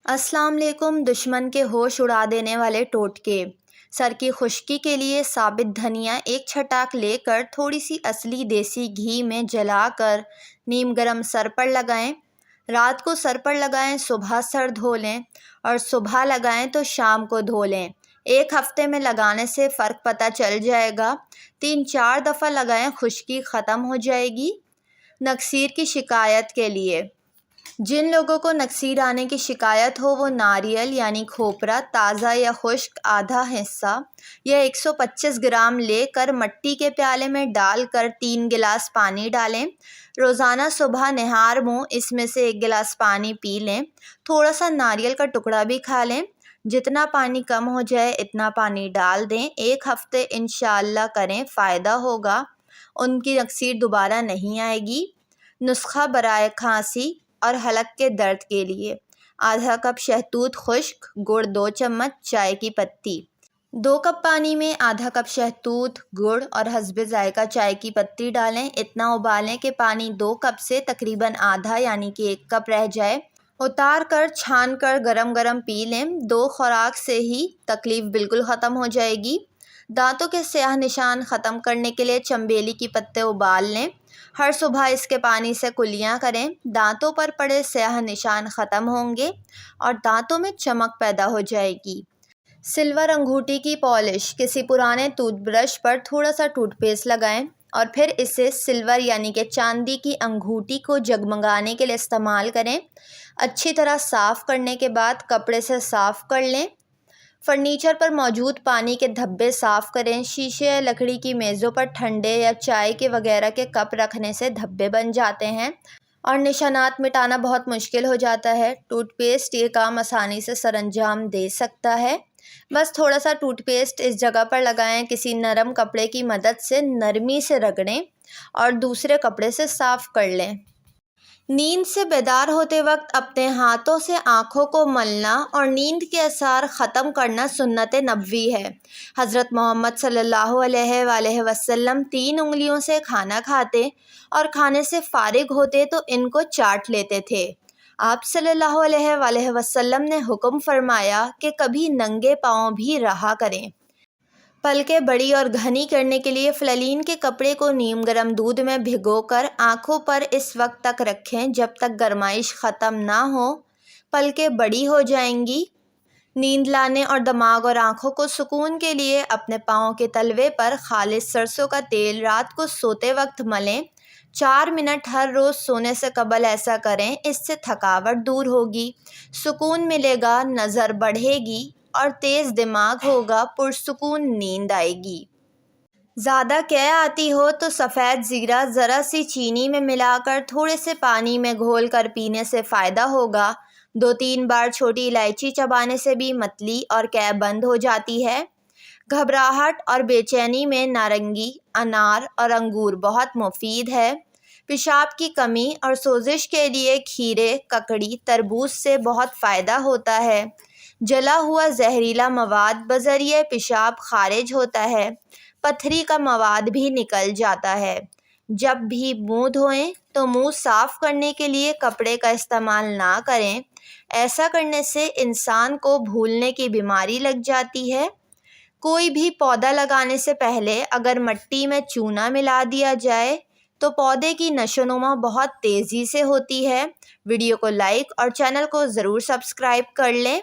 السلام علیکم۔ دشمن کے ہوش اڑا دینے والے ٹوٹکے۔ سر کی خشکی کے لیے ثابت دھنیا ایک چھٹاک لے کر تھوڑی سی اصلی دیسی گھی میں جلا کر نیم گرم سر پر لگائیں۔ رات کو سر پر لگائیں، صبح سر دھو لیں، اور صبح لگائیں تو شام کو دھو لیں۔ ایک ہفتے میں لگانے سے فرق پتہ چل جائے گا۔ 3-4 دفعہ لگائیں، خشکی ختم ہو جائے گی۔ نکسیر کی شکایت کے لیے جن لوگوں کو نکسیر آنے کی شکایت ہو وہ ناریل یعنی کھوپرا تازہ یا خشک آدھا حصہ یا 125 گرام لے کر مٹی کے پیالے میں ڈال کر 3 گلاس پانی ڈالیں۔ روزانہ صبح نہار منہ اس میں سے 1 گلاس پانی پی لیں۔ تھوڑا سا ناریل کا ٹکڑا بھی کھا لیں۔ جتنا پانی کم ہو جائے اتنا پانی ڈال دیں۔ 1 ہفتے انشاءاللہ کریں، فائدہ ہوگا۔ ان کی نکسیر دوبارہ نہیں آئے گی۔ نسخہ برائے کھانسی اور حلق کے درد کے لیے آدھا کپ شہتوت خشک، گڑ 2 چمچ، چائے کی پتی۔ 2 کپ پانی میں آدھا کپ شہتوت، گڑ اور حسب ذائقہ چائے کی پتی ڈالیں۔ اتنا ابالیں کہ پانی 2 کپ سے تقریباً آدھا یعنی کہ 1 کپ رہ جائے۔ اتار کر چھان کر گرم گرم پی لیں۔ 2 خوراک سے ہی تکلیف بالکل ختم ہو جائے گی۔ دانتوں کے سیاہ نشان ختم کرنے کے لیے چنبیلی کی پتے ابال لیں۔ ہر صبح اس کے پانی سے کلیاں کریں۔ دانتوں پر پڑے سیاہ نشان ختم ہوں گے اور دانتوں میں چمک پیدا ہو جائے گی۔ سلور انگوٹھی کی پالش۔ کسی پرانے ٹوتھ برش پر تھوڑا سا ٹوتھ پیسٹ لگائیں اور پھر اسے سلور یعنی کہ چاندی کی انگوٹھی کو جگمگانے کے لیے استعمال کریں۔ اچھی طرح صاف کرنے کے بعد کپڑے سے صاف کر لیں۔ فرنیچر پر موجود پانی کے دھبے صاف کریں۔ شیشے یا لکڑی کی میزوں پر ٹھنڈے یا چائے کے وغیرہ کے کپ رکھنے سے دھبے بن جاتے ہیں اور نشانات مٹانا بہت مشکل ہو جاتا ہے۔ ٹوتھ پیسٹ یہ کام آسانی سے سر انجام دے سکتا ہے۔ بس تھوڑا سا ٹوتھ پیسٹ اس جگہ پر لگائیں، کسی نرم کپڑے کی مدد سے نرمی سے رگڑیں اور دوسرے کپڑے سے صاف کر لیں۔ نیند سے بیدار ہوتے وقت اپنے ہاتھوں سے آنکھوں کو ملنا اور نیند کے اثار ختم کرنا سنت نبوی ہے۔ حضرت محمد صلی اللہ علیہ وآلہ وسلم 3 انگلیوں سے کھانا کھاتے اور کھانے سے فارغ ہوتے تو ان کو چاٹ لیتے تھے۔ آپ صلی اللہ علیہ وآلہ وسلم نے حکم فرمایا کہ کبھی ننگے پاؤں بھی رہا کریں۔ پلکیں بڑی اور گھنی کرنے کے لیے فلالین کے کپڑے کو نیم گرم دودھ میں بھگو کر آنکھوں پر اس وقت تک رکھیں جب تک گرمائش ختم نہ ہو۔ پلکیں بڑی ہو جائیں گی۔ نیند لانے اور دماغ اور آنکھوں کو سکون کے لیے اپنے پاؤں کے تلوے پر خالص سرسوں کا تیل رات کو سوتے وقت ملیں۔ 4 منٹ ہر روز سونے سے قبل ایسا کریں، اس سے تھکاوٹ دور ہوگی، سکون ملے گا، نظر بڑھے گی اور تیز دماغ ہوگا، پرسکون نیند آئے گی۔ زیادہ قے آتی ہو تو سفید زیرہ ذرا سی چینی میں ملا کر تھوڑے سے پانی میں گھول کر پینے سے فائدہ ہوگا۔ 2-3 بار چھوٹی الائچی چبانے سے بھی متلی اور قے بند ہو جاتی ہے۔ گھبراہٹ اور بے چینی میں نارنگی، انار اور انگور بہت مفید ہے۔ پیشاب کی کمی اور سوزش کے لیے کھیرے، ککڑی، تربوز سے بہت فائدہ ہوتا ہے۔ جلا ہوا زہریلا مواد بذریعہ پیشاب خارج ہوتا ہے۔ پتھری کا مواد بھی نکل جاتا ہے۔ جب بھی منہ دھوئیں تو منہ صاف کرنے کے لیے کپڑے کا استعمال نہ کریں۔ ایسا کرنے سے انسان کو بھولنے کی بیماری لگ جاتی ہے۔ کوئی بھی پودا لگانے سے پہلے اگر مٹی میں چونا ملا دیا جائے تو پودے کی نشو و نما بہت تیزی سے ہوتی ہے۔ ویڈیو کو لائک اور چینل کو ضرور سبسکرائب کر لیں۔